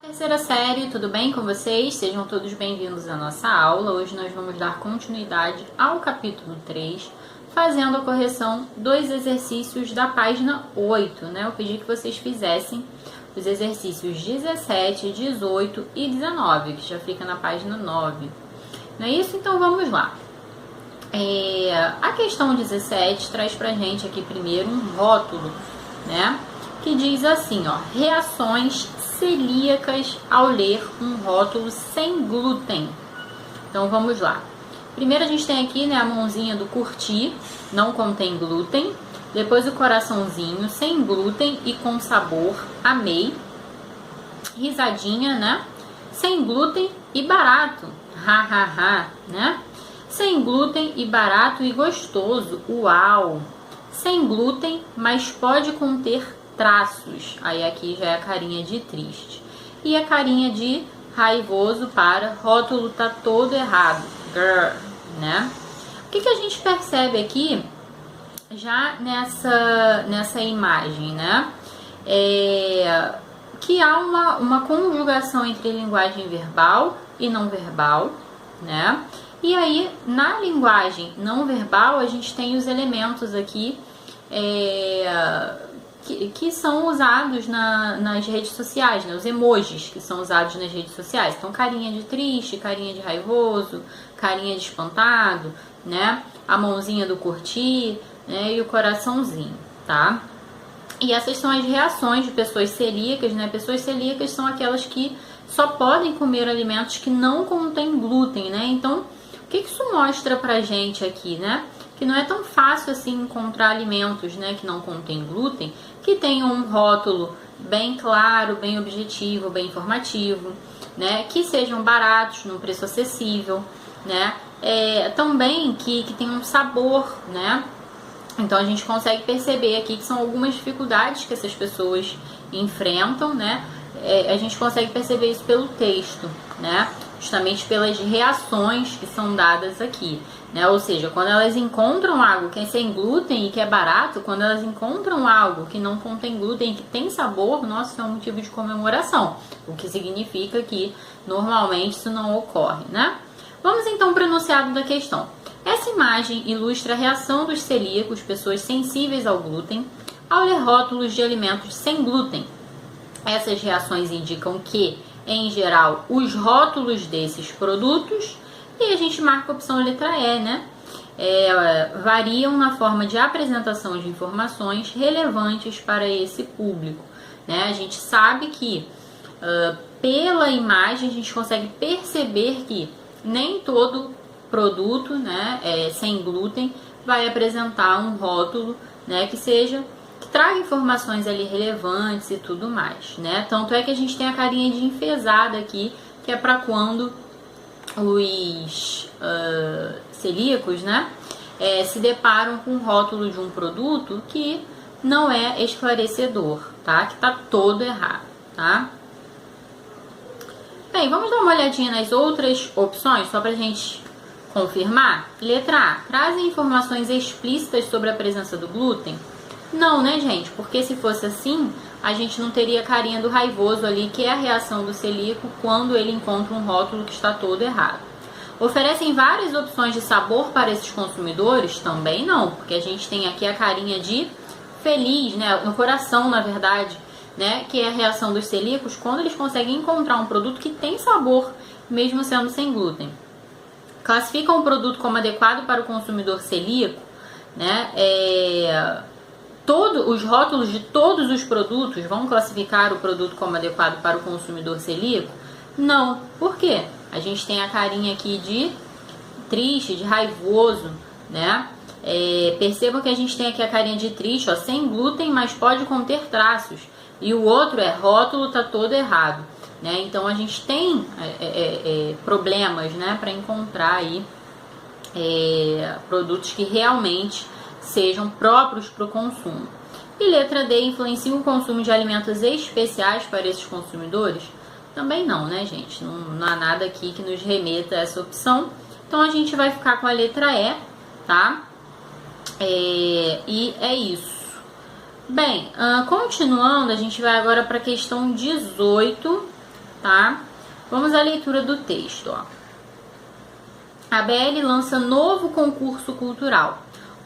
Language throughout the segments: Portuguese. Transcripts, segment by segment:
Terceira série, tudo bem com vocês? Sejam todos bem-vindos à nossa aula. Hoje nós vamos dar continuidade ao capítulo 3, fazendo a correção dos exercícios da página 8, né? Eu pedi que vocês fizessem os exercícios 17, 18 e 19, que já fica na página 9. Não é isso? Então vamos lá. A questão 17 traz pra gente aqui primeiro um rótulo, né? Que diz assim, ó, reações celíacas ao ler um rótulo sem glúten. Então vamos lá. Primeiro a gente tem aqui, né, a mãozinha do curtir, não contém glúten. Depois o coraçãozinho, sem glúten e com sabor, amei. Risadinha, né? Sem glúten e barato, ha, né? Sem glúten e barato e gostoso, uau. Sem glúten, mas pode conter traços. Aí aqui já é a carinha de triste. E a carinha de raivoso para rótulo tá todo errado. Grrr, né? O que a gente percebe aqui já nessa imagem, né? Que há uma conjugação entre linguagem verbal e não verbal, né? E aí, na linguagem não verbal, a gente tem os elementos aqui que são usados nas redes sociais, né? Os emojis que são usados nas redes sociais. Então, carinha de triste, carinha de raivoso, carinha de espantado, né? A mãozinha do curtir, né? E o coraçãozinho, tá? E essas são as reações de pessoas celíacas, né? Pessoas celíacas são aquelas que só podem comer alimentos que não contêm glúten, né? Então, o que isso mostra pra gente aqui, né? Que não é tão fácil assim encontrar alimentos, né, que não contêm glúten, que tenham um rótulo bem claro, bem objetivo, bem informativo, né, que sejam baratos, num preço acessível, né, também que tenham um sabor, né. Então a gente consegue perceber aqui que são algumas dificuldades que essas pessoas enfrentam, né. A gente consegue perceber isso pelo texto, né, justamente pelas reações que são dadas aqui, né? Ou seja, quando elas encontram algo que é sem glúten e que é barato, quando elas encontram algo que não contém glúten e que tem sabor, nossa, isso é um motivo de comemoração, o que significa que normalmente isso não ocorre, né? Vamos então para o enunciado da questão. Essa imagem ilustra a reação dos celíacos, pessoas sensíveis ao glúten, ao ler rótulos de alimentos sem glúten. Essas reações indicam que, em geral, os rótulos desses produtos, e a gente marca a opção letra E, né? Variam na forma de apresentação de informações relevantes para esse público, né? A gente sabe que pela imagem a gente consegue perceber que nem todo produto, né, sem glúten vai apresentar um rótulo, né, que traga informações ali relevantes e tudo mais, né? Tanto é que a gente tem a carinha de enfesada aqui, que é para quando os celíacos, né, se deparam com o rótulo de um produto que não é esclarecedor, tá? Que tá todo errado, tá? Bem, vamos dar uma olhadinha nas outras opções, só pra gente confirmar. Letra A, trazem informações explícitas sobre a presença do glúten? Não, né, gente? Porque se fosse assim, a gente não teria a carinha do raivoso ali, que é a reação do celíaco quando ele encontra um rótulo que está todo errado. Oferecem várias opções de sabor para esses consumidores? Também não, porque a gente tem aqui a carinha de feliz, né, no coração, na verdade, né, que é a reação dos celíacos quando eles conseguem encontrar um produto que tem sabor, mesmo sendo sem glúten. Classificam o produto como adequado para o consumidor celíaco, né, os rótulos de todos os produtos vão classificar o produto como adequado para o consumidor celíaco? Não. Por quê? A gente tem a carinha aqui de triste, de raivoso, né? Percebam que a gente tem aqui a carinha de triste, ó, sem glúten, mas pode conter traços. E o outro rótulo tá todo errado, né? Então a gente tem problemas, né, para encontrar aí produtos que realmente sejam próprios para o consumo. E letra D, influencia o consumo de alimentos especiais para esses consumidores? Também não, né, gente? Não há nada aqui que nos remeta a essa opção. Então a gente vai ficar com a letra E, tá? E é isso. Bem, continuando, a gente vai agora para a questão 18, tá? Vamos à leitura do texto, ó. A ABL lança novo concurso cultural.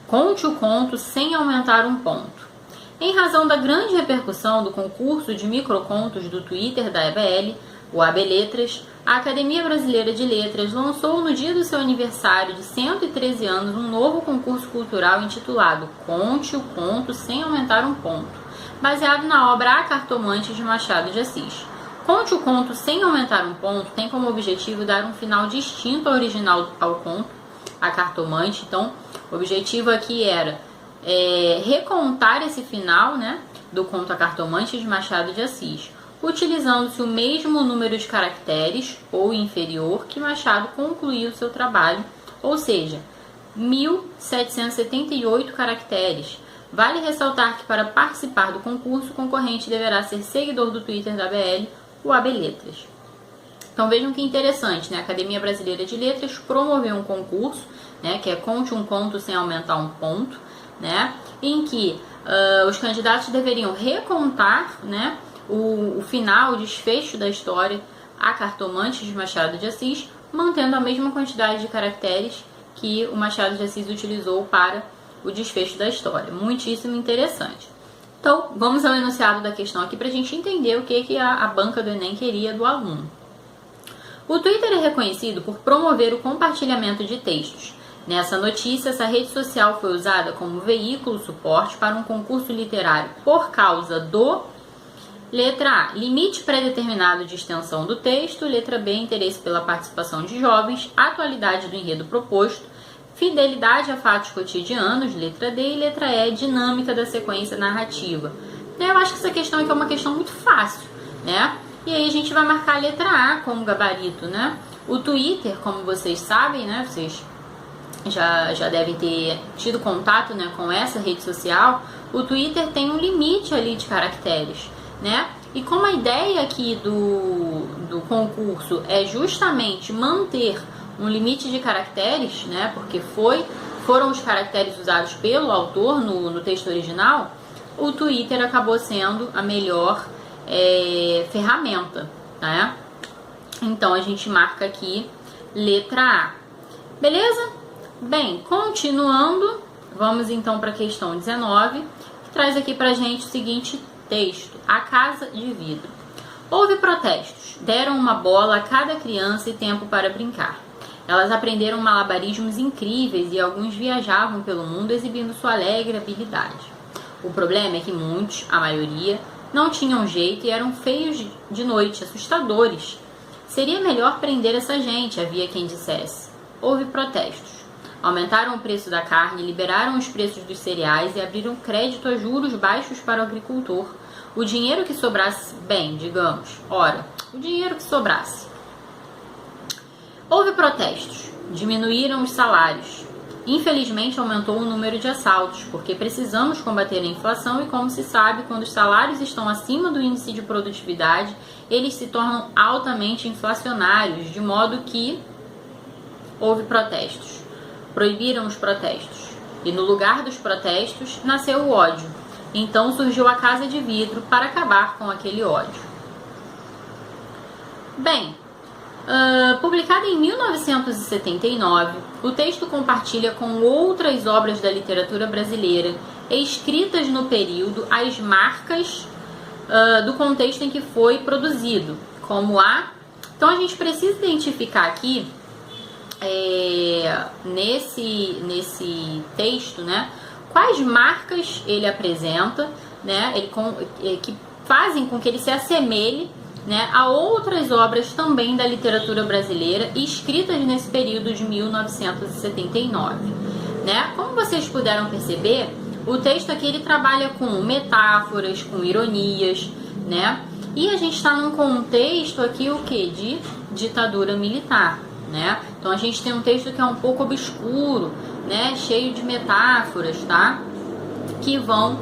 Conte o conto sem aumentar um ponto. Em razão da grande repercussão do concurso de microcontos do Twitter da ABL, o AB Letras, a Academia Brasileira de Letras lançou no dia do seu aniversário de 113 anos um novo concurso cultural intitulado Conte o Conto sem aumentar um ponto, baseado na obra A Cartomante de Machado de Assis. Conte o Conto sem aumentar um ponto tem como objetivo dar um final distinto ao original ao conto, A Cartomante. Então, o objetivo aqui era recontar esse final, né, do conto A Cartomante de Machado de Assis, utilizando-se o mesmo número de caracteres ou inferior que Machado concluiu seu trabalho, ou seja, 1.778 caracteres. Vale ressaltar que para participar do concurso, o concorrente deverá ser seguidor do Twitter da ABL, o AB Letras. Então vejam que interessante, né? A Academia Brasileira de Letras promoveu um concurso, né, que é Conte um Conto sem aumentar um ponto, né, em que os candidatos deveriam recontar, né, o final, o desfecho da história A Cartomante de Machado de Assis, mantendo a mesma quantidade de caracteres que o Machado de Assis utilizou para o desfecho da história. Muitíssimo interessante. Então, vamos ao enunciado da questão aqui para a gente entender o que a banca do Enem queria do aluno. O Twitter é reconhecido por promover o compartilhamento de textos. Nessa notícia, essa rede social foi usada como veículo suporte para um concurso literário por causa do... Letra A, limite pré-determinado de extensão do texto. Letra B, interesse pela participação de jovens. Atualidade do enredo proposto. Fidelidade a fatos cotidianos. Letra D. E letra E, dinâmica da sequência narrativa. Eu acho que essa questão aqui é uma questão muito fácil, né? E aí a gente vai marcar a letra A como gabarito, né? O Twitter, como vocês sabem, né? Vocês já devem ter tido contato, né, com essa rede social. O Twitter tem um limite ali de caracteres, né? E como a ideia aqui do concurso é justamente manter um limite de caracteres, né? Porque foram os caracteres usados pelo autor no texto original, o Twitter acabou sendo a melhor ferramenta, né? Então a gente marca aqui letra A. Beleza? Bem, continuando, vamos então para a questão 19, que traz aqui pra gente o seguinte texto: A Casa de Vidro. Houve protestos, deram uma bola a cada criança e tempo para brincar. Elas aprenderam malabarismos incríveis e alguns viajavam pelo mundo exibindo sua alegre habilidade. O problema é que muitos, a maioria, não tinham jeito e eram feios de noite, assustadores. Seria melhor prender essa gente, havia quem dissesse. Houve protestos. Aumentaram o preço da carne, liberaram os preços dos cereais e abriram crédito a juros baixos para o agricultor. O dinheiro que sobrasse, bem, digamos, ora, o dinheiro que sobrasse. Houve protestos, diminuíram os salários. Infelizmente aumentou o número de assaltos, porque precisamos combater a inflação e, como se sabe, quando os salários estão acima do índice de produtividade, eles se tornam altamente inflacionários, de modo que houve protestos. Proibiram os protestos. E no lugar dos protestos, nasceu o ódio. Então surgiu a Casa de Vidro para acabar com aquele ódio. Bem, publicado em 1979, o texto compartilha com outras obras da literatura brasileira escritas no período as marcas do contexto em que foi produzido, como Então a gente precisa identificar aqui, nesse texto, né, quais marcas ele apresenta, né, que fazem com que ele se assemelhe, né, a outras obras também da literatura brasileira escritas nesse período de 1979. Né? Como vocês puderam perceber, o texto aqui ele trabalha com metáforas, com ironias, né? E a gente está num contexto aqui o que? De ditadura militar, né? Então a gente tem um texto que é um pouco obscuro, né? Cheio de metáforas, tá? Que vão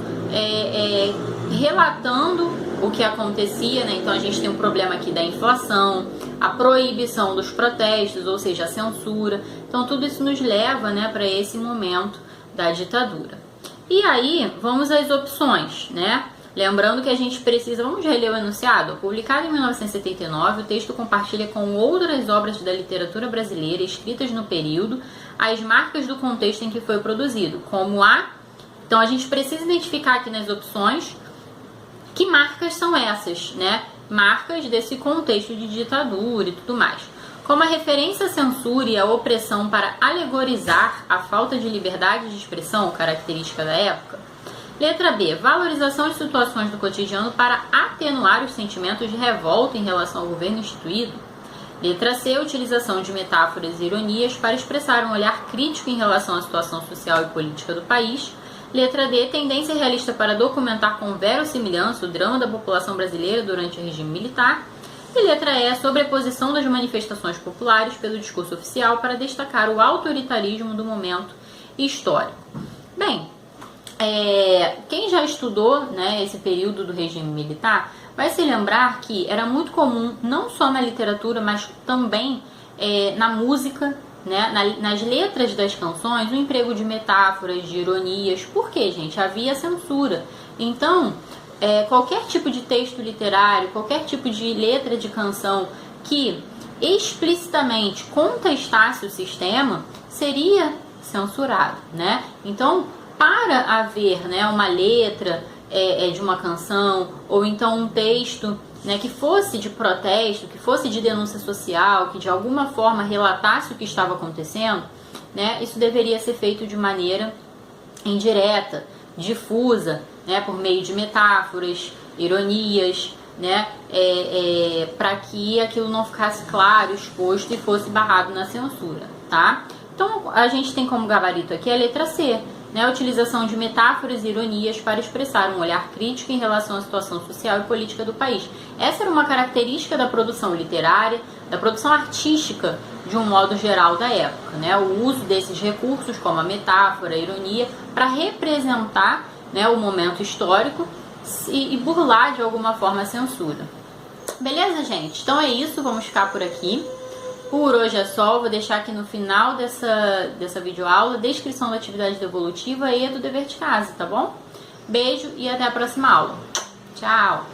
relatando o que acontecia, né? Então a gente tem um problema aqui da inflação, a proibição dos protestos, ou seja, a censura. Então tudo isso nos leva, né, para esse momento da ditadura. E aí vamos às opções, né? Lembrando que a gente precisa, vamos reler o enunciado? Publicado em 1979, o texto compartilha com outras obras da literatura brasileira escritas no período as marcas do contexto em que foi produzido, como a... Então a gente precisa identificar aqui nas opções que marcas são essas, né? Marcas desse contexto de ditadura e tudo mais. Como a referência à censura e à opressão para alegorizar a falta de liberdade de expressão, característica da época. Letra B. Valorização de situações do cotidiano para atenuar os sentimentos de revolta em relação ao governo instituído. Letra C. Utilização de metáforas e ironias para expressar um olhar crítico em relação à situação social e política do país. Letra D. Tendência realista para documentar com verossimilhança o drama da população brasileira durante o regime militar. E letra E. Sobreposição das manifestações populares pelo discurso oficial para destacar o autoritarismo do momento histórico. Bem, quem já estudou, né, esse período do regime militar vai se lembrar que era muito comum, não só na literatura, mas também na música, né, nas letras das canções, o emprego de metáforas, de ironias. Por quê, gente? Havia censura. Então, qualquer tipo de texto literário, qualquer tipo de letra de canção que explicitamente contestasse o sistema seria censurado, né? Então, para haver, né, uma letra de uma canção, ou então um texto, né, que fosse de protesto, que fosse de denúncia social, que de alguma forma relatasse o que estava acontecendo, né, isso deveria ser feito de maneira indireta, difusa, né, por meio de metáforas, ironias, né, para que aquilo não ficasse claro, exposto e fosse barrado na censura, tá? Então, a gente tem como gabarito aqui a letra C, né, a utilização de metáforas e ironias para expressar um olhar crítico em relação à situação social e política do país. Essa era uma característica da produção literária, da produção artística, de um modo geral da época, né, o uso desses recursos como a metáfora, a ironia, para representar, né, o momento histórico e burlar de alguma forma a censura. Beleza, gente? Então é isso, vamos ficar por aqui. Por hoje é só, vou deixar aqui no final dessa videoaula a descrição da atividade devolutiva e do dever de casa, tá bom? Beijo e até a próxima aula. Tchau!